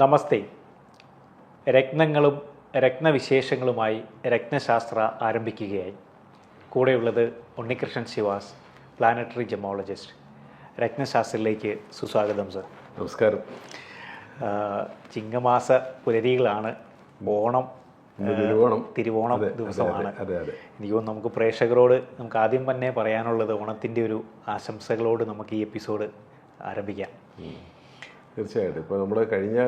നമസ്തേ. രത്നങ്ങളും രത്നവിശേഷങ്ങളുമായി രത്നശാസ്ത്ര ആരംഭിക്കുകയായി. കൂടെയുള്ളത് Unnikrishnan ശിവാസ്, planetary gemmologist. രത്നശാസ്ത്രയിലേക്ക് സുസ്വാഗതം sir. നമസ്കാരം. ചിങ്ങമാസ പുലരികളാണ്. ഓണം, തിരുവോണം ദിവസമാണ്. എനിക്ക് തോന്നുന്നു നമുക്ക് പ്രേക്ഷകരോട് നമുക്ക് ആദ്യം തന്നെ പറയാനുള്ളത് ഓണത്തിൻ്റെ ഒരു ആശംസകളോട് നമുക്ക് ഈ എപ്പിസോഡ് ആരംഭിക്കാം. തീർച്ചയായിട്ടും. ഇപ്പോൾ നമ്മൾ കഴിഞ്ഞ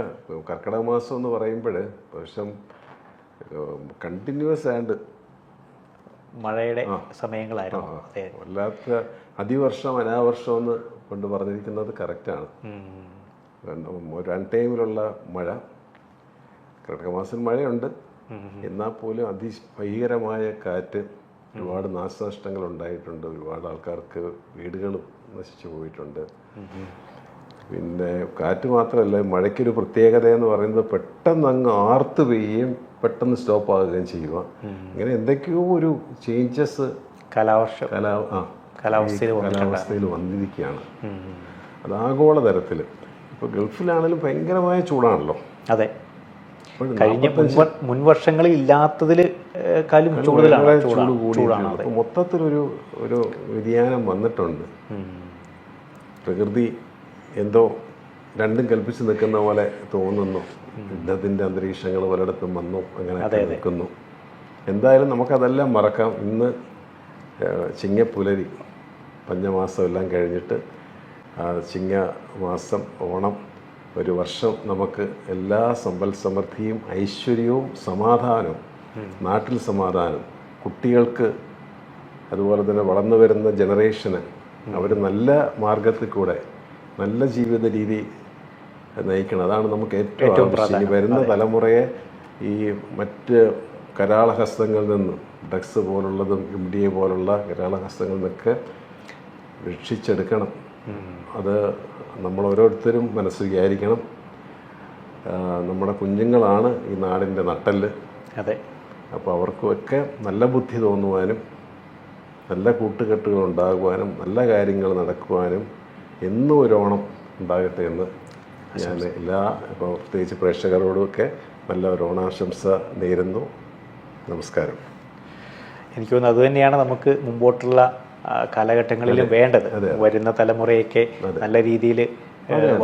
കർക്കിടക മാസം എന്ന് പറയുമ്പോൾ വർഷം കണ്ടിന്യൂസ് ആയിട്ട് മഴയുടെ സമയങ്ങളായിരുന്നു. വല്ലാത്ത അതിവർഷം അനാവർഷം എന്ന് കൊണ്ട് പറഞ്ഞിരിക്കുന്നത് കറക്റ്റാണ്. ടൈമിലുള്ള മഴ, കർക്കിടക മാസം മഴയുണ്ട്, എന്നാൽ പോലും അതിഭീകരമായ കാറ്റ്, ഒരുപാട് നാശനഷ്ടങ്ങൾ ഉണ്ടായിട്ടുണ്ട്. ഒരുപാട് ആൾക്കാർക്ക് വീടുകളും നശിച്ചു പോയിട്ടുണ്ട്. പിന്നെ കാറ്റ് മാത്രമല്ല, മഴയ്ക്കൊരു പ്രത്യേകത എന്ന് പറയുന്നത് പെട്ടെന്ന് അങ്ങ് ആർത്ത് പെയ്യുകയും പെട്ടെന്ന് സ്റ്റോപ്പ് ആകുകയും ചെയ്യുക. ഇങ്ങനെ എന്തൊക്കെയോ ഒരു ചേഞ്ചസ് കാലാവസ്ഥയിൽ വന്നിരിക്കുകയാണ്. അത് ആഗോള തരത്തിൽ. ഇപ്പോൾ ഗൾഫിലാണെങ്കിലും ഭയങ്കരമായ ചൂടാണല്ലോ. അതെ, കഴിഞ്ഞ മുൻവർഷങ്ങളിൽ ഇല്ലാത്തതിൽ ചൂടാണ്. അപ്പോൾ മൊത്തത്തിലൊരു വ്യതിയാനം വന്നിട്ടുണ്ട്. പ്രകൃതി എന്തോ രണ്ടും കൽപ്പിച്ച് നിൽക്കുന്ന പോലെ തോന്നുന്നു. യുദ്ധത്തിൻ്റെ അന്തരീക്ഷങ്ങൾ പലയിടത്തും വന്നു, അങ്ങനെ നിൽക്കുന്നു. എന്തായാലും നമുക്കതെല്ലാം മറക്കാം. ഇന്ന് ചിങ്ങപ്പുലരി, പഞ്ഞമാസം എല്ലാം കഴിഞ്ഞിട്ട് ചിങ്ങമാസം, ഓണം, ഒരു വർഷം നമുക്ക് എല്ലാ സമ്പൽ സമൃദ്ധിയും ഐശ്വര്യവും സമാധാനവും, നാട്ടിൽ സമാധാനം, കുട്ടികൾക്ക് അതുപോലെ തന്നെ വളർന്നു വരുന്ന ജനറേഷന് അവർ നല്ല മാർഗത്തിൽ കൂടെ നല്ല ജീവിത രീതി നയിക്കണം. അതാണ് നമുക്ക് ഏറ്റവും ആവശ്യം. വരുന്ന തലമുറയെ ഈ മറ്റ് കരാളഹസ്തങ്ങളിൽ നിന്നും, ഡ്രഗ്സ് പോലുള്ളതും MDA പോലുള്ള കരാളഹസ്തങ്ങളിൽ നിന്നൊക്കെ രക്ഷിച്ചെടുക്കണം. അത് നമ്മൾ ഓരോരുത്തരും മനസ്സ് വിചാരിക്കണം. നമ്മുടെ കുഞ്ഞുങ്ങളാണ് ഈ നാടിൻ്റെ നട്ടെല്ല്. അതെ. അപ്പോൾ അവർക്കൊക്കെ നല്ല ബുദ്ധി തോന്നുവാനും നല്ല കൂട്ടുകെട്ടുകൾ ഉണ്ടാകുവാനും നല്ല കാര്യങ്ങൾ നടക്കുവാനും എന്നും ഒരു ഓണം ഉണ്ടാകട്ടെ എന്ന് ഞാൻ ഇപ്പോൾ പ്രത്യേകിച്ച് പ്രേക്ഷകരോടുമൊക്കെ നല്ല ഒരു ഓണാശംസ നേരുന്നു. നമസ്കാരം. എനിക്ക് തോന്നുന്നു അതുതന്നെയാണ് നമുക്ക് മുമ്പോട്ടുള്ള കാലഘട്ടങ്ങളിലും വേണ്ടത്. വരുന്ന തലമുറയൊക്കെ നല്ല രീതിയിൽ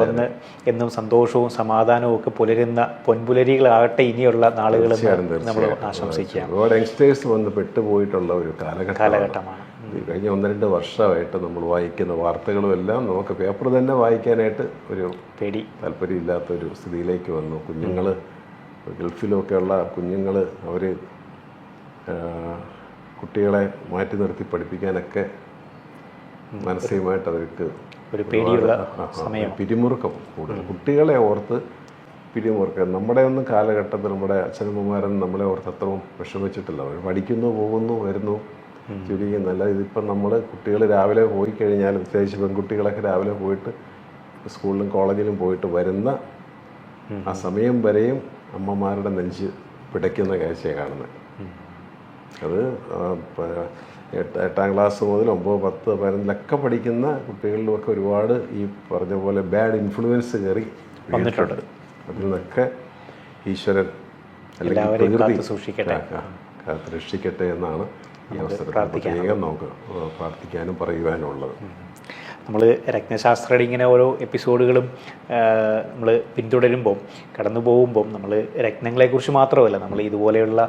വന്ന് എന്നും സന്തോഷവും സമാധാനവും ഒക്കെ പുലരുന്ന പൊൻപുലരികളാകട്ടെ ഇനിയുള്ള നാളുകളും നമ്മൾ ആശംസിക്കുകയാണ്. ഒരുപാട് യങ്സ്റ്റേഴ്സ് വന്ന് പെട്ടുപോയിട്ടുള്ള ഒരു കാലഘട്ടമാണ്. കഴിഞ്ഞ 1-2 വർഷമായിട്ട് നമ്മൾ വായിക്കുന്ന വാർത്തകളും എല്ലാം നമുക്ക് പേപ്പർ തന്നെ വായിക്കാനായിട്ട് ഒരു താല്പര്യമില്ലാത്തൊരു സ്ഥിതിയിലേക്ക് വന്നു. കുഞ്ഞുങ്ങൾ, ഗൾഫിലൊക്കെയുള്ള കുഞ്ഞുങ്ങൾ, അവർ കുട്ടികളെ മാറ്റി നിർത്തി പഠിപ്പിക്കാനൊക്കെ മാനസികമായിട്ട് അവർക്ക് ഒരു പേടിയുള്ള പിരിമുറുക്കം കൂടുതൽ. കുട്ടികളെ ഓർത്ത് പിരിമുറുക്കം. നമ്മുടെ ഒന്നും കാലഘട്ടത്തിൽ നമ്മുടെ അച്ഛനമ്മമാരൊന്നും നമ്മളെ ഓർത്ത് അത്രയും വിഷമിച്ചിട്ടില്ല. അവർ പഠിക്കുന്നു, പോകുന്നു, വരുന്നു, ചുരുങ്ങി. നല്ല ഇതിപ്പം നമ്മൾ കുട്ടികൾ രാവിലെ പോയി കഴിഞ്ഞാൽ, പ്രത്യേകിച്ച് പെൺകുട്ടികളൊക്കെ രാവിലെ പോയിട്ട് സ്കൂളിലും കോളേജിലും പോയിട്ട് വരുന്ന ആ സമയം വരെയും അമ്മമാരുടെ നെഞ്ച് പിടയ്ക്കുന്ന കാഴ്ചയാണ് കാണുന്നത്. അത് 8ാം ക്ലാസ് മുതൽ 9, 10, 15 പഠിക്കുന്ന കുട്ടികളിലുമൊക്കെ ഒരുപാട് ഈ പറഞ്ഞ പോലെ ബാഡ് ഇൻഫ്ലുവൻസ് കയറി വന്നിട്ടുണ്ട്. അതിൽ നിന്നൊക്കെ ഈശ്വരൻ അല്ലെങ്കിൽ പ്രകൃതി കാത്ത് രക്ഷിക്കട്ടെ എന്നാണ് ഈ അവസരത്തിൽ പ്രത്യേകം നമുക്ക് പ്രാർത്ഥിക്കാനും പറയുവാനുള്ളത്. നമ്മൾ രത്നശാസ്ത്രയുടെ ഇങ്ങനെ ഓരോ എപ്പിസോഡുകളും നമ്മൾ പിന്തുടരുമ്പം, കടന്നു പോകുമ്പം, നമ്മൾ രത്നങ്ങളെക്കുറിച്ച് മാത്രമല്ല, നമ്മൾ ഇതുപോലെയുള്ള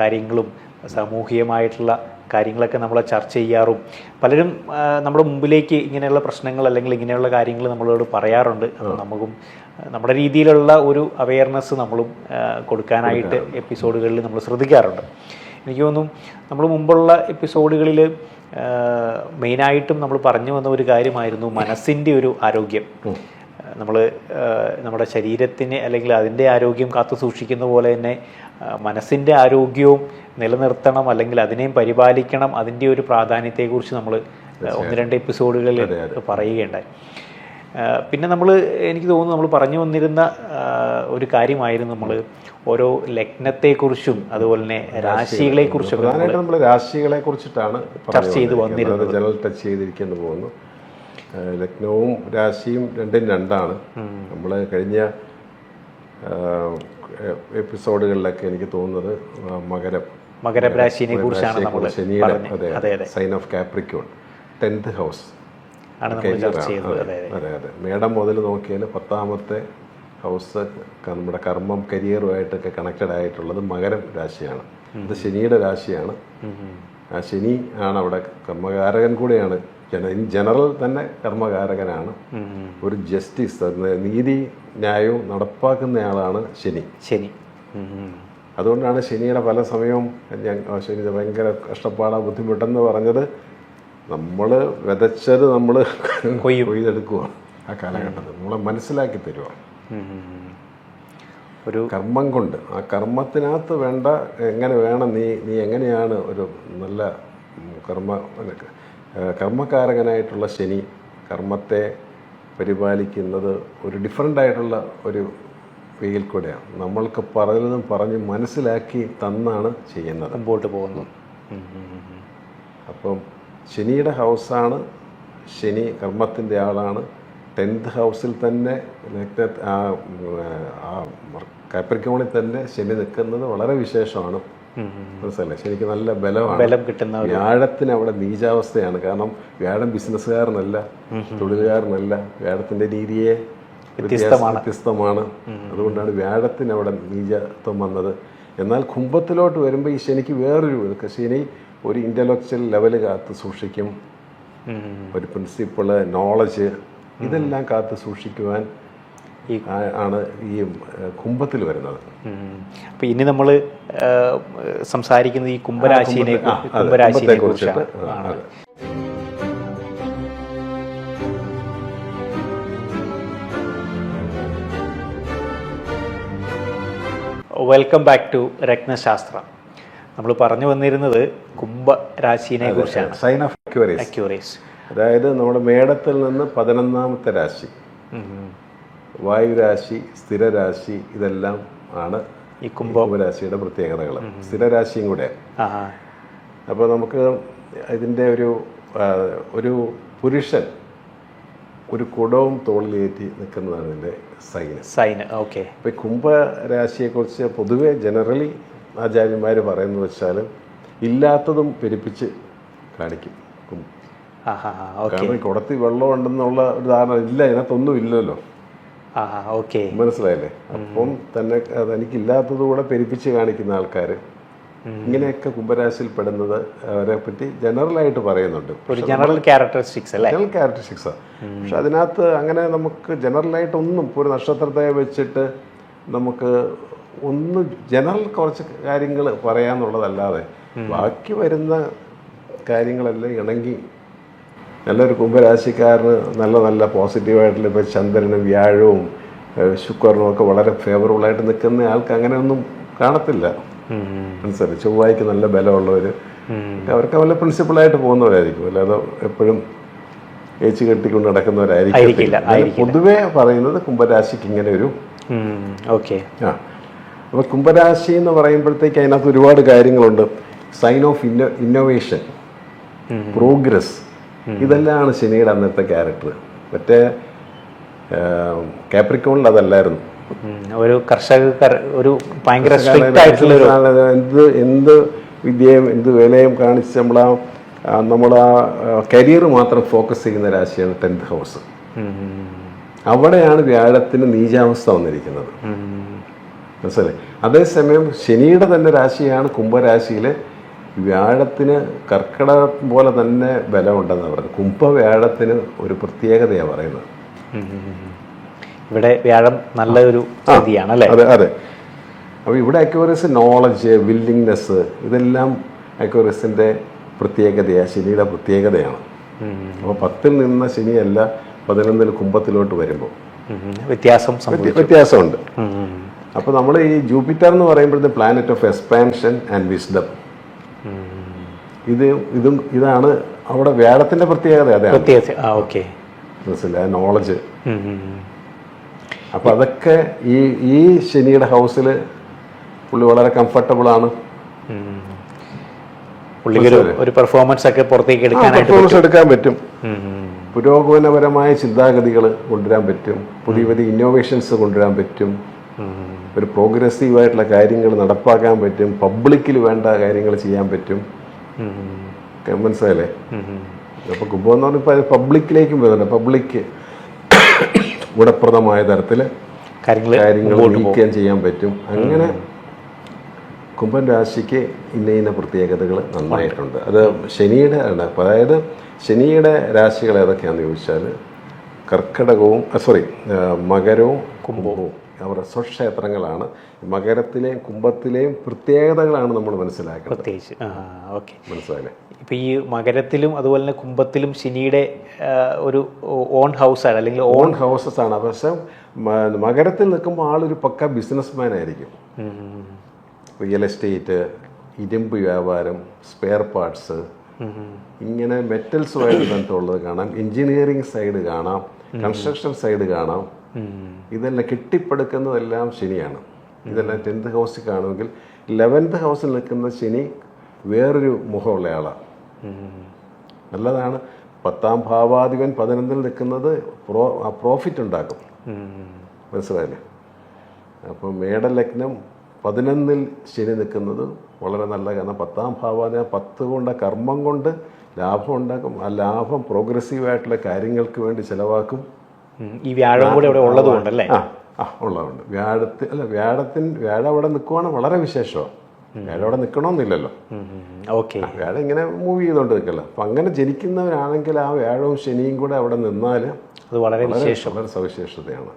കാര്യങ്ങളും സാമൂഹികമായിട്ടുള്ള കാര്യങ്ങളൊക്കെ നമ്മൾ ചർച്ച ചെയ്യാറും, പലരും നമ്മുടെ മുമ്പിലേക്ക് ഇങ്ങനെയുള്ള പ്രശ്നങ്ങൾ അല്ലെങ്കിൽ ഇങ്ങനെയുള്ള കാര്യങ്ങൾ നമ്മളോട് പറയാറുണ്ട്. അപ്പോൾ നമുക്കും നമ്മുടെ രീതിയിലുള്ള ഒരു അവെയർനെസ് നമ്മളും കൊടുക്കാനായിട്ട് എപ്പിസോഡുകളിൽ നമ്മൾ ശ്രദ്ധിക്കാറുണ്ട്. എനിക്ക് തോന്നുന്നു നമ്മൾ മുമ്പുള്ള എപ്പിസോഡുകളിൽ മെയിനായിട്ടും നമ്മൾ പറഞ്ഞു വന്ന ഒരു കാര്യമായിരുന്നു മനസ്സിൻ്റെ ഒരു ആരോഗ്യം. നമ്മൾ നമ്മുടെ ശരീരത്തിന് അല്ലെങ്കിൽ അതിൻ്റെ ആരോഗ്യം കാത്തു സൂക്ഷിക്കുന്ന പോലെ തന്നെ മനസ്സിൻ്റെ ആരോഗ്യവും നിലനിർത്തണം, അല്ലെങ്കിൽ അതിനെയും പരിപാലിക്കണം. അതിൻ്റെ ഒരു പ്രാധാന്യത്തെക്കുറിച്ച് നമ്മൾ 1-2 എപ്പിസോഡുകളിൽ പറയുകയുണ്ടായി. പിന്നെ എനിക്ക് തോന്നുന്നു നമ്മൾ പറഞ്ഞു വന്നിരുന്ന ഒരു കാര്യമായിരുന്നു നമ്മൾ ഓരോ ലഗ്നത്തെക്കുറിച്ചും അതുപോലെ തന്നെ രാശികളെക്കുറിച്ചും രാശികളെ കുറിച്ചിട്ടാണ് ചർച്ച ചെയ്ത് വന്നിരുന്നത്. ജനറൽ ടച്ച് ചെയ്തിരിക്കുന്നു പോകുന്നു. ലഗ്നവും രാശിയും രണ്ടും രണ്ടാണ്. നമ്മൾ കഴിഞ്ഞ എപ്പിസോഡുകളിലൊക്കെ എനിക്ക് തോന്നുന്നത് മകരം രാശിയെ കുറിച്ചാണ് നമ്മൾ ശനിയുടെ അതെ sign of Capricorn 10th house ആണ് നമ്മൾ ചർച്ച ചെയ്തത്. അതെ അതെ മേടം മുതൽ നോക്കിയാൽ 10ാമത്തെ ഹൗസ് നമ്മുടെ കർമ്മം കരിയറുമായിട്ടൊക്കെ കണക്റ്റഡ് ആയിട്ടുള്ളത് മകരം രാശിയാണ്. ഇത് ശനിയുടെ രാശിയാണ്. ആ ശനി ആണ് അവിടെ കർമ്മകാരകൻ കൂടെയാണ്. ഇൻ ജനറൽ തന്നെ കർമ്മകാരകനാണ്. ഒരു ജസ്റ്റിസ്, നീതി ന്യായവും നടപ്പാക്കുന്നയാളാണ് ശനി. അതുകൊണ്ടാണ് ശനിയുടെ പല സമയവും ശനി ഭയങ്കര കഷ്ടപ്പാടാ ബുദ്ധിമുട്ടെന്ന് പറഞ്ഞത്. നമ്മൾ വിതച്ചത് നമ്മൾ കൊയ്തെടുക്കുക ആ കാലഘട്ടത്തിൽ നമ്മളെ മനസ്സിലാക്കി തരുക ഒരു കർമ്മം കൊണ്ട്. ആ കർമ്മത്തിനകത്ത് വേണ്ട എങ്ങനെ വേണം നീ എങ്ങനെയാണ് ഒരു നല്ല കർമ്മകാരകനായിട്ടുള്ള ശനി കർമ്മത്തെ പരിപാലിക്കുന്നത് ഒരു ഡിഫറെൻ്റ് ആയിട്ടുള്ള ഒരു വേയിൽ കൂടെയാണ്. നമ്മൾക്ക് പലതും പറഞ്ഞ് മനസ്സിലാക്കി തന്നാണ് ചെയ്യുന്നത്, മുമ്പോട്ട് പോകുന്നു. അപ്പം ശനിയുടെ ഹൗസാണ്. ശനി കർമ്മത്തിൻ്റെ ആളാണ്. 10th ഹൗസിൽ തന്നെ കാപ്രിക്കോണിൽ തന്നെ ശനി നിൽക്കുന്നത് വളരെ വിശേഷമാണ്. മനസ്സിലല്ലേ? ശനിക്ക് നല്ല ബലം കിട്ടുന്ന വ്യാഴത്തിന് അവിടെ നീചാവസ്ഥയാണ്. കാരണം വ്യാഴം ബിസിനസ്സുകാരനല്ല, തൊഴിലുകാരനല്ല. വ്യാഴത്തിൻ്റെ രീതിയെ വ്യത്യസ്തമാണ്. അതുകൊണ്ടാണ് വ്യാഴത്തിന് അവിടെ നീചത്വം വന്നത്. എന്നാൽ കുംഭത്തിലോട്ട് വരുമ്പോൾ ഈ ശനിക്ക് വേറൊരു ശനി ഒരു ഇൻ്റലക്ച്വൽ ലെവല് കാത്ത് സൂക്ഷിക്കും. ഒരു പ്രിൻസിപ്പിള്, നോളജ്, ഇതെല്ലാം കാത്ത് സൂക്ഷിക്കുവാൻ ആണ് ഈ കുംഭത്തിൽ വരുന്നത്. അപ്പൊ ഇനി നമ്മൾ സംസാരിക്കുന്നത് ഈ കുംഭരാശിയെ കുറിച്ചാണ്. Welcome back to Ratnashastra. നമ്മൾ പറഞ്ഞു വന്നിരുന്നത് കുംഭരാശിയെ കുറിച്ചാണ്. സൈൻ ഓഫ് അക്യൂറീസ്, അതായത് നമ്മുടെ മേടത്തിൽ നിന്ന് 11ാമത്തെ രാശി, വായുരാശി, സ്ഥിരരാശി, ഇതെല്ലാം ആണ് ഈ കുംഭരാശിയുടെ പ്രത്യേകതകൾ. സ്ഥിരരാശിയും കൂടെ. അപ്പോൾ നമുക്ക് ഇതിൻ്റെ ഒരു പുരുഷൻ ഒരു കുടവും തോളിലേറ്റി നിൽക്കുന്നതാണ് ഇതിൻ്റെ സൈന്. ഓക്കെ. അപ്പോൾ കുംഭരാശിയെക്കുറിച്ച് പൊതുവെ ജനറലി ആചാര്യന്മാർ പറയുന്നത് വെച്ചാൽ ഇല്ലാത്തതും പെരുപ്പിച്ച് കാണിക്കും. കാരണം കുടത്തി വെള്ളം ഉണ്ടെന്നുള്ള ഒരു ധാരണ ഇല്ല, ഇതിനകത്തൊന്നും ഇല്ലല്ലോ. മനസ്സിലായില്ലേ? അപ്പം തന്നെ തനിക്കില്ലാത്തത് കൂടെ പെരുപ്പിച്ച് കാണിക്കുന്ന ആൾക്കാർ, ഇങ്ങനെയൊക്കെ കുംഭരാശിയിൽ പെടുന്നത് അവരെ പറ്റി ജനറലായിട്ട് പറയുന്നുണ്ട്. ജനറൽ ക്യാരക്ടറിസ്റ്റിക്സാണ്. പക്ഷെ അതിനകത്ത് അങ്ങനെ നമുക്ക് ജനറലായിട്ടൊന്നും ഇപ്പോൾ ഒരു നക്ഷത്രത്തെ വെച്ചിട്ട് നമുക്ക് ഒന്ന് ജനറൽ കുറച്ച് കാര്യങ്ങൾ പറയാന്നുള്ളതല്ലാതെ ബാക്കി വരുന്ന കാര്യങ്ങളെല്ലാം ഇണങ്ങി നല്ലൊരു കുംഭരാശിക്കാരന് നല്ല പോസിറ്റീവായിട്ടുള്ള ഇപ്പോൾ ചന്ദ്രനും വ്യാഴവും ശുക്രനും ഒക്കെ വളരെ ഫേവറബിളായിട്ട് നിൽക്കുന്ന ആൾക്ക് അങ്ങനെയൊന്നും കാണത്തില്ല. മനസ്സിലായി? ചൊവ്വായ്ക്ക് നല്ല ബലമുള്ളവർ അവർക്ക് വല്ല പ്രിൻസിപ്പിളായിട്ട് പോകുന്നവരായിരിക്കും, അല്ലാതെ എപ്പോഴും ഏച്ചു കെട്ടിക്കൊണ്ട് നടക്കുന്നവരായിരിക്കും. പൊതുവെ പറയുന്നത് കുംഭരാശിക്ക് ഇങ്ങനെ ഒരു അപ്പോൾ കുംഭരാശി എന്ന് പറയുമ്പോഴത്തേക്ക് അതിനകത്ത് ഒരുപാട് കാര്യങ്ങളുണ്ട്. സൈൻ ഓഫ് ഇന്നോവേഷൻ, പ്രോഗ്രസ്, ഇതെല്ലാമാണ് ശനിയുടെ അന്നത്തെ ക്യാരക്ടർ. മറ്റേ കാപ്രിക്കോണിൽ അതല്ലായിരുന്നു. ഒരു കർഷക ഒരു ഭയങ്കര എന്ത് വിദ്യയും എന്ത് വേലയും കാണിച്ച് നമ്മളാ കരിയർ മാത്രം ഫോക്കസ് ചെയ്യുന്ന രാശിയാണ് 10th ഹൗസ്. അവിടെയാണ് വ്യാഴത്തിന് നീചാവസ്ഥ വന്നിരിക്കുന്നത്. മനസ്സിലായി? അതേസമയം ശനിയുടെ തന്നെ രാശിയാണ് കുംഭരാശിയിൽ. വ്യാഴത്തിന് കർക്കിടകം പോലെ തന്നെ ബലമുണ്ടെന്ന് പറയുന്നത്. കുംഭവ്യാഴത്തിന് ഒരു പ്രത്യേകതയാണ് പറയുന്നത്. ഇവിടെ വ്യാഴം നല്ലൊരു സ്ഥിതിയാണ് അല്ലേ? അതെ. അപ്പോൾ ഇവിടെ അക്യൂറസി, നോളജ്, വില്ലിങ്നെസ്, ഇതെല്ലാം അക്യൂറസിൻ്റെ പ്രത്യേകതയാണ്, ശനിയുടെ പ്രത്യേകതയാണ്. അപ്പോൾ 10ൽ നിന്ന ശനിയല്ല 11ൽ കുംഭത്തിലോട്ട് വരുമ്പോൾ വ്യത്യാസമുണ്ട്. അപ്പോൾ നമ്മൾ ഈ ജൂപ്പിറ്റർ എന്ന് പറയുമ്പോഴത്തെ planet of expansion and wisdom, ഇതാണ് അവിടെ വ്യാഴത്തിന്റെ പ്രത്യേകത. അതാണ് മനസ്സിലായ നോളജ്. അപ്പൊ അതൊക്കെ ഈ ശനിയുടെ ഹൗസിൽ പുള്ളി വളരെ കംഫർട്ടബിൾ ആണ്. ഒരു പെർഫോമൻസ് ഒക്കെ പുറത്തേക്ക് എടുക്കാൻ പറ്റും. പുരോഗമനപരമായ ചിന്താഗതികൾ കൊണ്ടുവരാൻ പറ്റും. പുതിയ ഇന്നോവേഷൻസ് കൊണ്ടുവരാൻ പറ്റും. ഒരു പ്രോഗ്രസീവായിട്ടുള്ള കാര്യങ്ങൾ നടപ്പാക്കാൻ പറ്റും, പബ്ലിക്കിൽ വേണ്ട കാര്യങ്ങൾ ചെയ്യാൻ പറ്റും. മനസ്സിലായില്ലേ? അപ്പോൾ കുംഭം എന്ന് പറഞ്ഞാൽ പബ്ലിക്കിലേക്കും വരുന്നുണ്ട്. പബ്ലിക്ക് ഗുണപ്രദമായ തരത്തിൽ കാര്യങ്ങൾ നീക്കാൻ ചെയ്യാൻ പറ്റും. അങ്ങനെ കുംഭൻ രാശിക്ക് ഇന്ന പ്രത്യേകതകൾ നന്നായിട്ടുണ്ട്. അത് ശനിയുടെ ആണ്. അതായത് ശനിയുടെ രാശികൾ ഏതൊക്കെയാണെന്ന് ചോദിച്ചാൽ കർക്കിടകവും മകരവും കുംഭവും അവരുടെ സ്വക്ഷേത്രങ്ങളാണ്. മകരത്തിലെയും കുംഭത്തിലെയും പ്രത്യേകതകളാണ് നമ്മൾ മനസ്സിലാക്കുന്നത്. പ്രത്യേകിച്ച് മനസ്സിലായില്ലേ? ഇപ്പം ഈ മകരത്തിലും അതുപോലെ തന്നെ കുംഭത്തിലും ശനിയുടെ ഒരു ഓൺ ഹൗസാണ്, അല്ലെങ്കിൽ ഓൺ ഹൗസസ് ആണ്. പക്ഷെ മകരത്തിൽ നിൽക്കുമ്പോൾ ആളൊരു പക്ക ബിസിനസ്മാൻ ആയിരിക്കും. റിയൽ എസ്റ്റേറ്റ്, ഇരുമ്പ് വ്യാപാരം, സ്പെയർ പാർട്സ്, ഇങ്ങനെ മെറ്റൽസുമായിട്ട് ബന്ധമുള്ളത് കാണാം. എഞ്ചിനീയറിംഗ് സൈഡ് കാണാം, കൺസ്ട്രക്ഷൻ സൈഡ് കാണാം. ഇതെല്ലാം കെട്ടിപ്പടുക്കുന്നതെല്ലാം ശനിയാണ്. ഇതെല്ലാം 10th ഹൗസിൽ കാണുമെങ്കിൽ 11th ഹൗസിൽ നിൽക്കുന്ന ശനി വേറൊരു മുഖമുള്ള ആളാണ്. നല്ലതാണ്. 10ാം ഭാവാധിപൻ 11ൽ നിൽക്കുന്നത് പ്രോഫിറ്റ് ഉണ്ടാക്കും. മനസ്സിലായില്ലേ? അപ്പോൾ മേടലഗ്നം 11ൽ ശനി നിൽക്കുന്നത് വളരെ നല്ല. കാരണം 10ാം ഭാവാധിപൻ 10 കൊണ്ട് കർമ്മം കൊണ്ട് ലാഭം ഉണ്ടാക്കും. ആ ലാഭം പ്രോഗ്രസീവായിട്ടുള്ള കാര്യങ്ങൾക്ക് വേണ്ടി ചിലവാക്കും. ഈ വ്യാഴം കൂടെ അവിടെ ഉള്ളത് കൊണ്ടല്ലേ? ഉള്ളതുകൊണ്ട് വ്യാഴം അവിടെ നിൽക്കുവാണ് വളരെ വിശേഷമാണ്. വ്യാഴം അവിടെ നിൽക്കണമെന്നില്ലല്ലോ. വ്യാഴം ഇങ്ങനെ മൂവ് ചെയ്തുകൊണ്ട് നിൽക്കല്ലോ. അപ്പം അങ്ങനെ ജനിക്കുന്നവരാണെങ്കിൽ ആ വ്യാഴവും ശനിയും കൂടെ അവിടെ നിന്നാൽ അത് വളരെ സവിശേഷതയാണ്.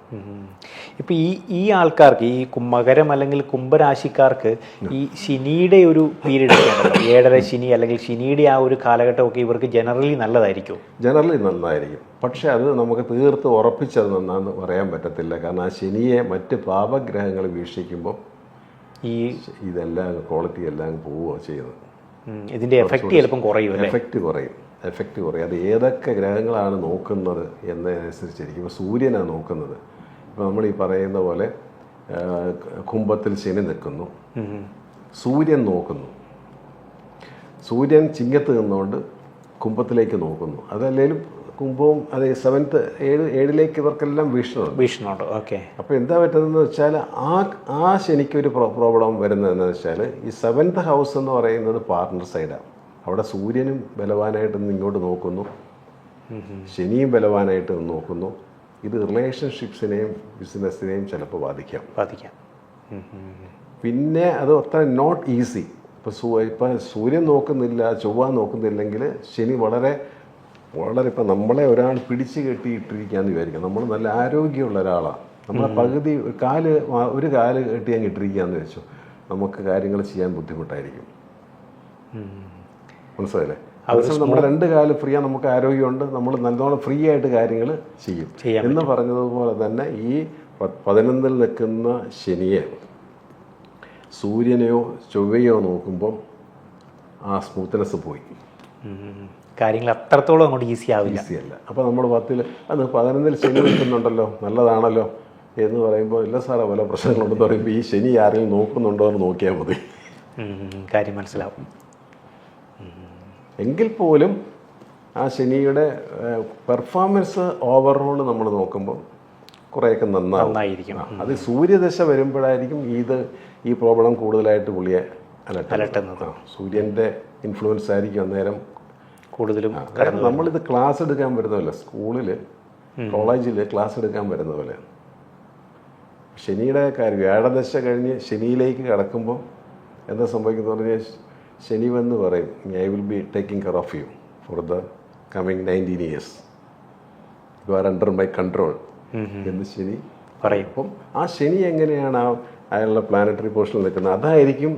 ഇപ്പം ഈ ആൾക്കാർക്ക്, ഈ മകരം അല്ലെങ്കിൽ കുംഭരാശിക്കാർക്ക് ഈ ശനിയുടെ ഒരു പീരീഡ് ഒക്കെ 7.5 ശനി അല്ലെങ്കിൽ ശനിയുടെ ആ ഒരു കാലഘട്ടമൊക്കെ ഇവർക്ക് ജനറലി നല്ലതായിരിക്കും. ജനറലി നന്നായിരിക്കും. പക്ഷെ അത് നമുക്ക് തീർത്ത് ഉറപ്പിച്ചത് നന്നാന്ന് പറയാൻ പറ്റത്തില്ല. കാരണം ആ ശനിയെ മറ്റ് പാപഗ്രഹങ്ങൾ വീക്ഷിക്കുമ്പോൾ ഇതെല്ലാം ക്വാളിറ്റി എല്ലാം പോവുകയാണ് ചെയ്യുന്നത്. ഇതിൻ്റെ എഫക്റ്റ് ചിലപ്പം കുറയും. എഫക്റ്റ് കുറയും. അത് ഏതൊക്കെ ഗ്രഹങ്ങളാണ് നോക്കുന്നത് എന്നതിനനുസരിച്ചിരിക്കും. ഇപ്പോൾ സൂര്യനാണ് നോക്കുന്നത്. ഇപ്പോൾ നമ്മൾ ഈ പറയുന്ന പോലെ കുംഭത്തിൽ ശനി നിൽക്കുന്നു, സൂര്യൻ നോക്കുന്നു. സൂര്യൻ ചിങ്ങത്ത് നിന്നുകൊണ്ട് കുംഭത്തിലേക്ക് നോക്കുന്നു. അതല്ലേലും കുംഭവും അത് 7th ഇവർക്കെല്ലാം വീക്ഷണമുണ്ട്. അപ്പോൾ എന്താ പറ്റുന്നതെന്ന് വെച്ചാൽ ആ ശനിക്കൊരു പ്രോബ്ലം വരുന്നതെന്ന് വെച്ചാൽ ഈ 7th ഹൗസ് എന്ന് പറയുന്നത് പാർട്ണർ സൈഡാണ്. അവിടെ സൂര്യനും ബലവാനായിട്ട് ഇങ്ങോട്ട് നോക്കുന്നു, ശനിയും ബലവാനായിട്ട് നോക്കുന്നു. ഇത് റിലേഷൻഷിപ്സിനെയും ബിസിനസ്സിനെയും ചിലപ്പോൾ ബാധിക്കാം. പിന്നെ അത് അത്ര നോട്ട് ഈസി. ഇപ്പം സൂര്യൻ നോക്കുന്നില്ല, ചൊവ്വ നോക്കുന്നില്ലെങ്കിൽ ശനി വളരെ ഇപ്പം നമ്മളെ ഒരാൾ പിടിച്ച് കെട്ടിയിട്ടിരിക്കുകയെന്ന് വിചാരിക്കാം. നമ്മൾ നല്ല ആരോഗ്യമുള്ള ഒരാളാണ്. നമ്മളെ പകുതി ഒരു കാല് കെട്ടി അങ്ങ് ഇട്ടിരിക്കുകയെന്ന് വെച്ചു, നമുക്ക് കാര്യങ്ങൾ ചെയ്യാൻ ബുദ്ധിമുട്ടായിരിക്കും. മനസ്സിലായില്ലേ? നമ്മുടെ 2 കാല് ഫ്രീ ആണ്, നമുക്ക് ആരോഗ്യമുണ്ട്, നമ്മൾ നല്ലോണം ഫ്രീ ആയിട്ട് കാര്യങ്ങൾ ചെയ്യും എന്ന് പറഞ്ഞതുപോലെ തന്നെ ഈ 11ൽ നിൽക്കുന്ന ശനിയെ സൂര്യനെയോ ചൊവ്വയോ നോക്കുമ്പോൾ ആ സ്മൂത്ത്നെസ് പോയി. കാര്യങ്ങൾ അത്രത്തോളം അങ്ങോട്ട് ഈസിയല്ല. അപ്പോൾ നമ്മൾ 11ൽ ശനി നിൽക്കുന്നുണ്ടല്ലോ, നല്ലതാണല്ലോ എന്ന് പറയുമ്പോൾ ഇല്ല സാറേ പല പ്രശ്നങ്ങളുണ്ടെന്ന് പറയുമ്പോൾ ഈ ശനി ആരെങ്കിലും നോക്കുന്നുണ്ടോ എന്ന് നോക്കിയാൽ മതി, കാര്യം മനസ്സിലാവും. എങ്കിൽ പോലും ആ ശനിയുടെ പെർഫോമൻസ് ഓവറോൾ നമ്മൾ നോക്കുമ്പോൾ കുറേയൊക്കെ നന്നായിരിക്കും. അത് സൂര്യദശ വരുമ്പോഴായിരിക്കും ഈ പ്രോബ്ലം കൂടുതലായിട്ട് പുള്ളിയെ അലട്ടുന്നത്. സൂര്യൻ്റെ ഇൻഫ്ലുവൻസ് ആയിരിക്കും അന്നേരം കൂടുതലും. കാരണം നമ്മളിത് ക്ലാസ് എടുക്കാൻ വരുന്നതല്ല, സ്കൂളിൽ കോളേജിൽ ക്ലാസ് എടുക്കാൻ വരുന്ന പോലെ ശനിയുടെ കാര്യം വ്യാഴദശ കഴിഞ്ഞ് ശനിയിലേക്ക് കടക്കുമ്പോൾ എന്താ സംഭവിക്കുന്നത് പറഞ്ഞാൽ ശനി വന്ന് പറയും, I will be taking care of you for the coming 19 years. You are under my control എന്ന് ശനി പറയും. അപ്പം ആ ശനി എങ്ങനെയാണ് അയാളുടെ പ്ലാനറ്ററി പൊസിഷനിൽ നിൽക്കുന്നത്, അതായിരിക്കും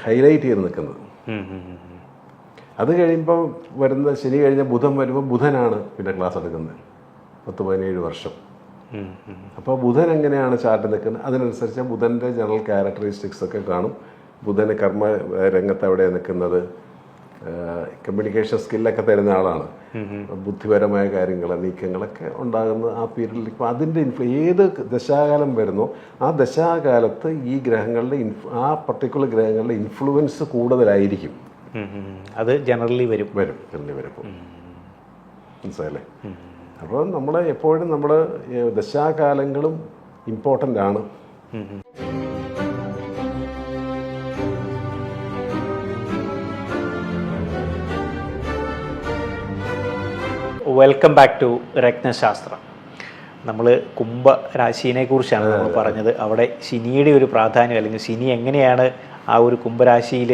ഹൈലൈറ്റ് ചെയ്ത് നിൽക്കുന്നത്. അത് കഴിയുമ്പോൾ വരുന്ന ശനി കഴിഞ്ഞ ബുധൻ വരുമ്പോൾ ബുധനാണ് പിന്നെ ക്ലാസ് എടുക്കുന്നത് 10-17 വർഷം. അപ്പോൾ ബുധൻ എങ്ങനെയാണ് ചാർട്ട് നിൽക്കുന്നത് അതിനനുസരിച്ച് ബുധൻ്റെ ജനറൽ ക്യാരക്ടറിസ്റ്റിക്സ് ഒക്കെ കാണും. ബുധന് കർമ്മ രംഗത്ത് എവിടെയാണ് നിൽക്കുന്നത്, കമ്മ്യൂണിക്കേഷൻ സ്കില്ലൊക്കെ തരുന്ന ആളാണ്. ബുദ്ധിപരമായ കാര്യങ്ങൾ നീക്കങ്ങളൊക്കെ ഉണ്ടാകുന്ന ആ പീരീഡിൽ. ഇപ്പോൾ അതിൻ്റെ ഏത് ദശാകാലം വരുന്നോ ആ ദശാകാലത്ത് ഈ ഗ്രഹങ്ങളുടെ ആ പർട്ടിക്കുലർ ഗ്രഹങ്ങളുടെ ഇൻഫ്ലുവൻസ് കൂടുതലായിരിക്കും. അത് ജനറലി വരും. മനസ്സിലല്ലേ? അപ്പോൾ നമ്മൾ എപ്പോഴും നമ്മൾ ദശാകാലങ്ങളും ഇമ്പോർട്ടൻ്റ് ആണ്. Welcome back to Ratnashastram. നമ്മൾ കുംഭരാശിനെ കുറിച്ചാണ് നമ്മൾ പറഞ്ഞത്. അവിടെ ശനിയുടെ ഒരു പ്രാധാന്യം, അല്ലെങ്കിൽ ശനി എങ്ങനെയാണ് ആ ഒരു കുംഭരാശിയിൽ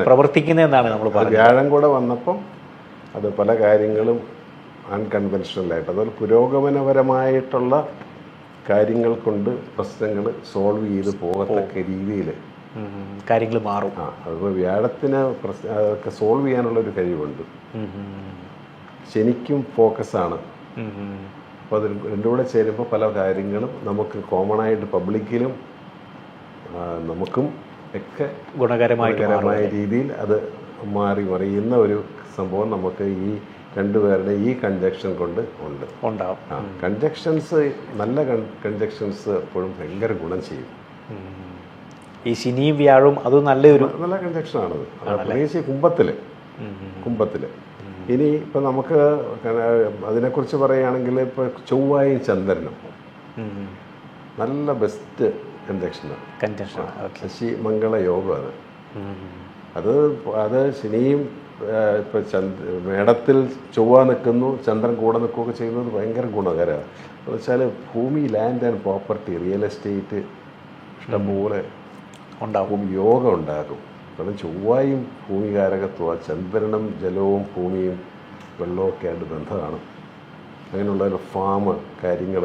പ്രവർത്തിക്കുന്നതെന്നാണ് നമ്മൾ പറഞ്ഞത്. വ്യാഴം കൂടെ വന്നപ്പം അത് പല കാര്യങ്ങളും അൺകൺവെൻഷനലായിട്ട്, അതുപോലെ പുരോഗമനപരമായിട്ടുള്ള കാര്യങ്ങൾ കൊണ്ട് പ്രശ്നങ്ങൾ സോൾവ് ചെയ്ത് പോകത്തക്ക രീതിയിൽ കാര്യങ്ങൾ മാറും. അതുപോലെ വ്യാഴത്തിന് അതൊക്കെ സോൾവ് ചെയ്യാനുള്ളൊരു കഴിവുണ്ട്. ശനിക്കും ഫോക്കസാണ്. അപ്പോൾ അത് രണ്ടും കൂടെ ചേരുമ്പോൾ പല കാര്യങ്ങളും നമുക്ക് കോമണായിട്ട് പബ്ലിക്കിലും നമുക്കും ഒക്കെ ഗുണകരമായ രീതിയിൽ അത് മാറി മറിയുന്ന ഒരു സംഭവം നമുക്ക് ഈ രണ്ടുപേരുടെ ഈ കൺജക്ഷൻ കൊണ്ട് ഉണ്ടാവും. കൺജക്ഷൻസ്, നല്ല കൺജക്ഷൻസ് എപ്പോഴും ഭയങ്കര ഗുണം ചെയ്യും. ഈ ശനിയും വ്യാഴവും അത് നല്ല കൺജക്ഷനാണത്. പ്രത്യേകിച്ച് കുംഭത്തിൽ. ഇനി ഇപ്പം നമുക്ക് അതിനെക്കുറിച്ച് പറയുകയാണെങ്കിൽ ഇപ്പോൾ ചൊവ്വായും ചന്ദ്രനും നല്ല ബെസ്റ്റ് കൺജക്ഷനാണ്. ശശി മംഗള യോഗം അത് ശനിയും ഇപ്പോൾ മേടത്തിൽ ചൊവ്വ നിൽക്കുന്നു, ചന്ദ്രൻ കൂടെ നിൽക്കുകയൊക്കെ ചെയ്യുന്നത് ഭയങ്കര ഗുണകരമാണ്. എന്ന് വെച്ചാൽ ഭൂമി, land and property, real estate ഇഷ്ടംപോലെ ഉണ്ടാകും, യോഗം ഉണ്ടാകും. കാരണം ചൊവ്വായും ഭൂമികാരകത്വമാണ്. ചന്ദ്രനും ജലവും ഭൂമിയും വെള്ളമൊക്കെ ആയിട്ട് ബന്ധമാണ്. അങ്ങനെയുള്ള ഒരു ഫാം കാര്യങ്ങൾ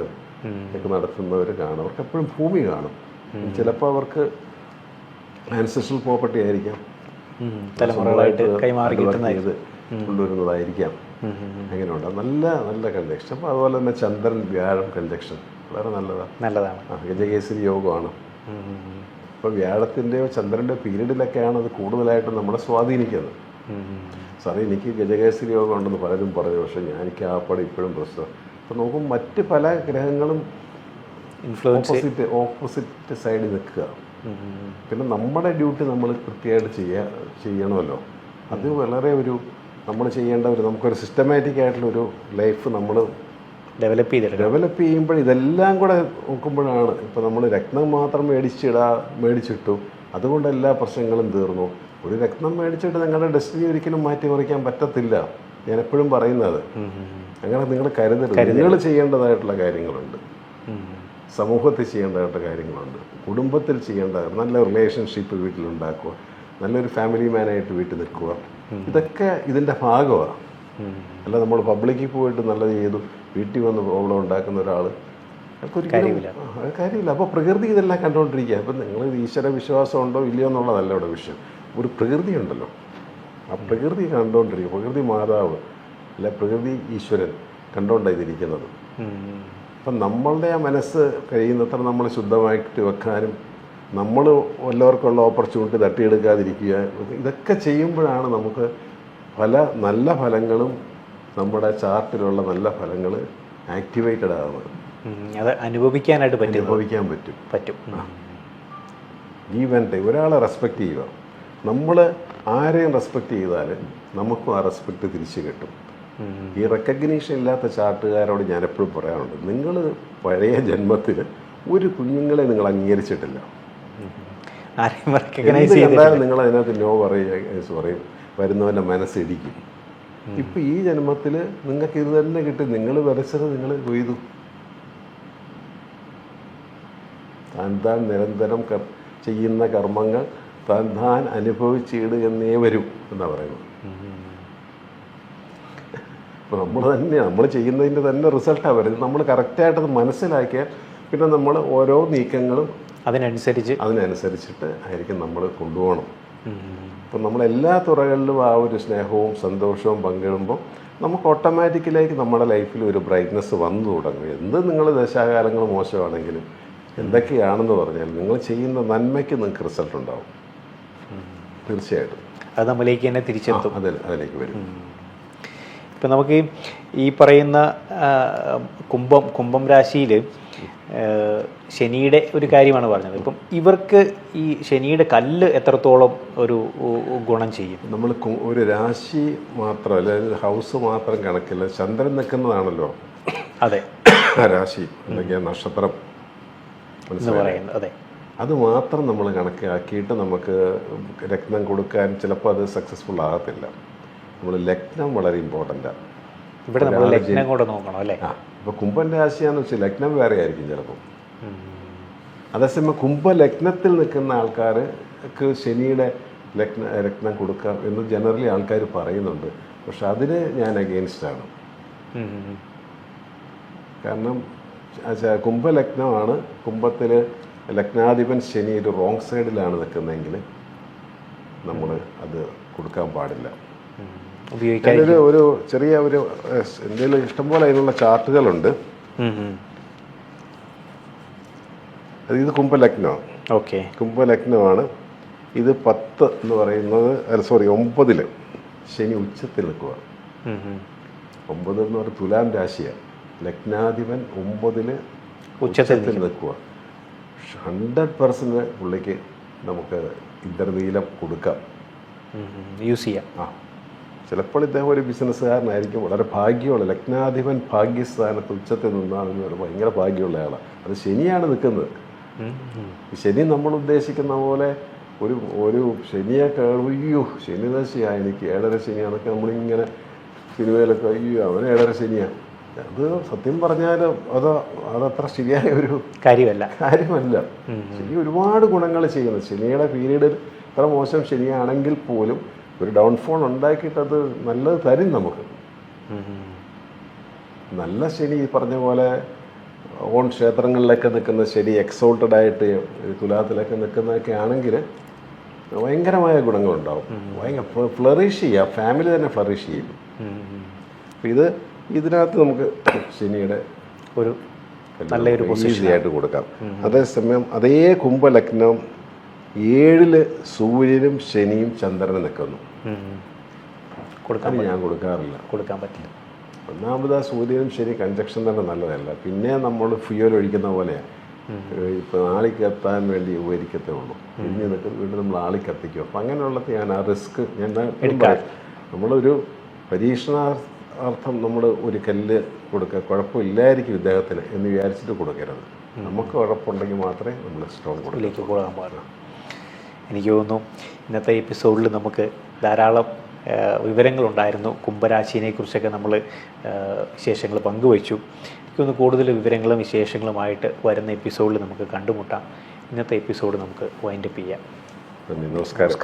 ഒക്കെ നടത്തുന്നവർ കാണും. അവർക്ക് എപ്പോഴും ഭൂമി കാണും. ചിലപ്പോൾ അവർക്ക് ആൻസെസ്ട്രൽ പ്രോപ്പർട്ടി ആയിരിക്കാം, തലമുറകളായിട്ട് കൊണ്ടുവരുന്നതായിരിക്കാം. അങ്ങനെയുണ്ട്. നല്ല നല്ല കൺജക്ഷൻ. അപ്പോൾ അതുപോലെ തന്നെ ചന്ദ്രൻ വ്യാഴം കൺജക്ഷൻ വളരെ നല്ലതാണ്. ഗജകേസരി യോഗമാണ്. ഇപ്പോൾ വ്യാഴത്തിൻ്റെയോ ചന്ദ്രൻ്റെയോ പീരീഡിലൊക്കെയാണ് അത് കൂടുതലായിട്ടും നമ്മളെ സ്വാധീനിക്കുന്നത്. സാറേ എനിക്ക് ഗജകേസരി യോഗം ഉണ്ടെന്ന് പലരും പറഞ്ഞു, പക്ഷേ എനിക്ക് ആ പടം ഇപ്പോഴും പ്രശ്നം. അപ്പോൾ നോക്കും മറ്റ് പല ഗ്രഹങ്ങളും ഓപ്പോസിറ്റ് സൈഡിൽ നിൽക്കുക. പിന്നെ നമ്മുടെ ഡ്യൂട്ടി നമ്മൾ കൃത്യമായിട്ട് ചെയ്യണമല്ലോ. അത് വളരെ നമ്മൾ ചെയ്യേണ്ട നമുക്കൊരു സിസ്റ്റമാറ്റിക് ആയിട്ടുള്ളൊരു ലൈഫ് നമ്മൾ ഡെവലപ്പ് ചെയ്യുമ്പോൾ ഇതെല്ലാം കൂടെ നോക്കുമ്പോഴാണ്. ഇപ്പോൾ നമ്മൾ രത്നം മാത്രം മേടിച്ചിട്ടു അതുകൊണ്ട് എല്ലാ പ്രശ്നങ്ങളും തീർന്നു. ഒരു രത്നം മേടിച്ചിട്ട് നിങ്ങളുടെ ഡെസ്റ്റിനി ഒരിക്കലും മാറ്റിമറിക്കാൻ പറ്റത്തില്ല. ഞാൻ എപ്പോഴും പറയുന്നത് അങ്ങനെ നിങ്ങൾ കരുതരുത്. നിങ്ങൾ ചെയ്യേണ്ടതായിട്ടുള്ള കാര്യങ്ങളുണ്ട്, സമൂഹത്തിൽ ചെയ്യേണ്ടതായിട്ടുള്ള കാര്യങ്ങളുണ്ട്, കുടുംബത്തിൽ ചെയ്യേണ്ട നല്ല റിലേഷൻഷിപ്പ് വീട്ടിലുണ്ടാക്കുക, നല്ലൊരു ഫാമിലി മാനായിട്ട് വീട്ടിൽ നിൽക്കുക. ഇതൊക്കെ ഇതിൻ്റെ ഭാഗമാണ്. അല്ല നമ്മൾ പബ്ലിക്കിൽ പോയിട്ട് നല്ലത് ചെയ്തു വീട്ടിൽ വന്ന് പ്രോബ്ലം ഉണ്ടാക്കുന്ന ഒരാൾ കാര്യമില്ല. അപ്പോൾ പ്രകൃതി ഇതെല്ലാം കണ്ടുകൊണ്ടിരിക്കുക. അപ്പം നിങ്ങൾ ഈശ്വര വിശ്വാസം ഉണ്ടോ ഇല്ലയോ എന്നുള്ളതല്ല ഇവിടെ വിഷയം. ഒരു പ്രകൃതി ഉണ്ടല്ലോ, ആ പ്രകൃതി കണ്ടുകൊണ്ടിരിക്കുക. പ്രകൃതി മാതാവ് അല്ല പ്രകൃതി ഈശ്വരൻ കണ്ടുകൊണ്ടാണ് ഇതിരിക്കുന്നത്. അപ്പം നമ്മളുടെ ആ മനസ്സ് കഴിയുന്നത്ര നമ്മൾ ശുദ്ധമായിട്ട് വെക്കാനും നമ്മൾ വല്ലവർക്കുള്ള ഓപ്പർച്യൂണിറ്റി തട്ടിയെടുക്കാതിരിക്കുക, ഇതൊക്കെ ചെയ്യുമ്പോഴാണ് നമുക്ക് പല നല്ല ഫലങ്ങളും നമ്മുടെ ചാർട്ടിലുള്ള നല്ല ഫലങ്ങൾ ആക്ടിവേറ്റഡ് ആകുന്നത്. അത് അനുഭവിക്കാൻ പറ്റും. Give and take. ഒരാളെ റെസ്പെക്റ്റ് ചെയ്യുക. നമ്മൾ ആരെയും റെസ്പെക്റ്റ് ചെയ്താൽ നമുക്കും ആ റെസ്പെക്റ്റ് തിരിച്ചു കിട്ടും. ഈ റെക്കഗ്നീഷൻ ഇല്ലാത്ത ചാർട്ടുകാരോട് ഞാൻ എപ്പോഴും പറയാറുണ്ട്, നിങ്ങൾ പഴയ ജന്മത്തിൽ ഒരു കുഞ്ഞുങ്ങളെ നിങ്ങൾ അംഗീകരിച്ചിട്ടില്ല. കണ്ടാലും നിങ്ങൾ അതിനകത്ത് നോ പറയും, വരുന്നവൻ്റെ മനസ്സിടിക്കും. ഇപ്പം ഈ ജന്മത്തിൽ നിങ്ങൾക്ക് ഇത് തന്നെ കിട്ടി. നിങ്ങൾ വരച്ചത് നിങ്ങൾ കൊയ്തു. താൻ നിരന്തരം ചെയ്യുന്ന കർമ്മങ്ങൾ താൻ അനുഭവിച്ചിടുക എന്നേ വരും എന്നാണ് പറയുന്നത്. അപ്പോൾ നമ്മൾ ചെയ്യുന്നതിൻ്റെ തന്നെ റിസൾട്ടാണ് വരുന്നത്. നമ്മൾ കറക്റ്റായിട്ടത് മനസ്സിലാക്കിയാൽ പിന്നെ നമ്മൾ ഓരോ നീക്കങ്ങളും അതിനനുസരിച്ചിട്ട് ആയിരിക്കും നമ്മൾ കൊണ്ടുപോകണം. അപ്പം നമ്മളെല്ലാ തുറകളിലും ആ ഒരു സ്നേഹവും സന്തോഷവും പങ്കിടുമ്പോൾ നമുക്ക് ഓട്ടോമാറ്റിക്കലായിട്ട് നമ്മുടെ ലൈഫിൽ ഒരു ബ്രൈറ്റ്നസ് വന്നു തുടങ്ങും. എന്ത് നിങ്ങൾ ദശാകാലങ്ങൾ മോശമാണെങ്കിലും എന്തൊക്കെയാണെന്ന് പറഞ്ഞാൽ നിങ്ങൾ ചെയ്യുന്ന നന്മയ്ക്ക് നിങ്ങൾക്ക് റിസൾട്ട് ഉണ്ടാവും. തീർച്ചയായിട്ടും അത് നമ്മളിലേക്ക് തന്നെ തിരിച്ചെത്തും. അതിലേക്ക് വരും. ഇപ്പം നമുക്ക് ഈ പറയുന്ന കുംഭം രാശിയിൽ ശനിയുടെ ഒരു കാര്യമാണ് പറഞ്ഞത്. ഇപ്പം ഇവർക്ക് ഈ ശനിയുടെ കല്ല് എത്രത്തോളം ഒരു ഗുണം ചെയ്യും? നമ്മൾ ഒരു രാശി മാത്രമല്ല, ഹൗസ് മാത്രം കണക്കില്ല, ചന്ദ്രൻ നിൽക്കുന്നതാണല്ലോ അതെ രാശി അല്ലെങ്കിൽ നക്ഷത്രം. എന്ന് പറയുന്നത്. അതെ, അത് മാത്രം നമ്മൾ കണക്കാക്കിയിട്ട് നമുക്ക് രത്നം കൊടുക്കാൻ ചിലപ്പോൾ അത് സക്സസ്ഫുൾ ആകത്തില്ല. നമ്മൾ ലഗ്നം വളരെ ഇമ്പോർട്ടൻ്റാണ്. ഇവിടെ നമ്മൾ ലഗ്നം കൂടെ നോക്കണം അല്ലേ? ഇപ്പോൾ കുംഭൻ രാശിയാന്ന് വെച്ചാൽ ലഗ്നം വേറെ ആയിരിക്കും ചിലപ്പോൾ. അതേസമയം കുംഭലഗ്നത്തിൽ നിൽക്കുന്ന ആൾക്കാർക്ക് ശനിയുടെ രത്നം കൊടുക്കാം എന്ന് ജനറലി ആൾക്കാർ പറയുന്നുണ്ട്. പക്ഷെ അതിന് ഞാൻ അഗെയിൻസ്റ്റാണ്. കാരണം കുംഭലഗ്നമാണ്, കുംഭത്തിൽ ലഗ്നാധിപൻ ശനി ഒരു റോങ് സൈഡിലാണ് നിൽക്കുന്നതെങ്കിൽ നമ്മൾ അത് കൊടുക്കാൻ പാടില്ല. ഒരു ചെറിയ എന്തെങ്കിലും ഇഷ്ടംപോലെ അതിനുള്ള ചാർട്ടുകളുണ്ട്. ഇത് കുംഭലഗ്നമാണ്. ഓക്കെ, കുംഭലഗ്നമാണ്. ഇത് 10 എന്ന് പറയുന്നത് 9 ശനി ഉച്ചത്തിൽ നിൽക്കുക. 9 എന്ന് പറയുന്നത് തുലാം രാശിയാണ്. ലഗ്നാധിപൻ 9 ഉച്ചത്തിൽ നിൽക്കുക. 100% പുള്ളിക്ക് നമുക്ക് ഇന്ദ്രനീലം കൊടുക്കാം, യൂസ് ചെയ്യാം. ചിലപ്പോൾ ഇദ്ദേഹം ഒരു ബിസിനസ്സുകാരനായിരിക്കും, വളരെ ഭാഗ്യമുള്ള ലഗ്നാധിപൻ ഭാഗ്യസ്ഥാനത്ത് ഉച്ചത്തിൽ നിന്നാണെന്ന് പറയുമ്പോൾ ഭയങ്കര ഭാഗ്യമുള്ള ആളാണ്. അത് ശനിയാണ് നിൽക്കുന്നത്. ശനി നമ്മൾ ഉദ്ദേശിക്കുന്ന പോലെ ഒരു ശനിയെ അയ്യോ ശനി ദശയാണ് എനിക്ക് 7.5 ശനിയാന്നൊക്കെ നമ്മളിങ്ങനെ സിനിമയിലൊക്കെ അയ്യോ അവന് 7.5 ശനിയാണ്. അത് സത്യം പറഞ്ഞാൽ അതത്ര ശരിയായ ഒരു കാര്യമല്ല. ശനി ഒരുപാട് ഗുണങ്ങൾ ചെയ്യുന്നത്. ശനിയുടെ പീരീഡിൽ ഇത്ര മോശം ശനിയാണെങ്കിൽ പോലും ഒരു ഡൗൺഫോൾ ഉണ്ടാക്കിയിട്ട് അത് നല്ലത് തരും നമുക്ക്. നല്ല ശനി ഈ പറഞ്ഞ പോലെ ഓൺ ക്ഷേത്രങ്ങളിലൊക്കെ നിൽക്കുന്ന ശനി എക്സോൾട്ടഡ് ആയിട്ട് തുലാത്തിലൊക്കെ നിൽക്കുന്നതൊക്കെ ആണെങ്കിൽ ഭയങ്കരമായ ഗുണങ്ങളുണ്ടാവും. ഭയങ്കര ഫ്ലറിഷ് ചെയ്യുക, ഫാമിലി തന്നെ ഫ്ലറിഷ് ചെയ്യും. അപ്പം ഇതിനകത്ത് നമുക്ക് ശനിയുടെ ഒരു നല്ലൊരു ഈസിയായിട്ട് കൊടുക്കാം. അതേസമയം അതേ കുംഭലഗ്നം 7 സൂര്യനും ശനിയും ചന്ദ്രനും നിൽക്കുന്നു. ഞാൻ കൊടുക്കാൻ പറ്റില്ല. ഒന്നാമത് സൂര്യനും ശനി കൺജക്ഷൻ തന്നെ നല്ലതല്ല. പിന്നെ നമ്മൾ ഫ്യൂൽ ഒഴിക്കുന്ന പോലെയാണ്. ഇപ്പോൾ ആളി കത്താൻ വേണ്ടി ഉപകരിക്കത്തേ ഉള്ളൂ. പിന്നെ വീണ്ടും നമ്മൾ ആളി കത്തിക്കും. അപ്പം അങ്ങനെയുള്ളത് ഞാൻ ആ റിസ്ക് നമ്മളൊരു പരീക്ഷണാർത്ഥം നമ്മൾ ഒരു കല്ല് കൊടുക്കുക, കുഴപ്പമില്ലായിരിക്കും ഇദ്ദേഹത്തിന് എന്ന് വിചാരിച്ചിട്ട് കൊടുക്കരുത്. നമുക്ക് കുഴപ്പമുണ്ടെങ്കിൽ മാത്രമേ നമ്മൾ സ്റ്റോൺ കൊടുക്കാൻ പാടുള്ളൂ. എനിക്ക് തോന്നുന്നു ഇന്നത്തെ എപ്പിസോഡിൽ നമുക്ക് ധാരാളം വിവരങ്ങളുണ്ടായിരുന്നു. കുംഭരാശിനെക്കുറിച്ചൊക്കെ നമ്മൾ വിശേഷങ്ങൾ പങ്കുവച്ചു. എനിക്കൊന്ന് കൂടുതൽ വിവരങ്ങളും വിശേഷങ്ങളുമായിട്ട് വരുന്ന എപ്പിസോഡിൽ നമുക്ക് കണ്ടുമുട്ടാം. ഇന്നത്തെ എപ്പിസോഡ് നമുക്ക് വൈൻഡപ്പ് ചെയ്യാം. നമസ്കാരം.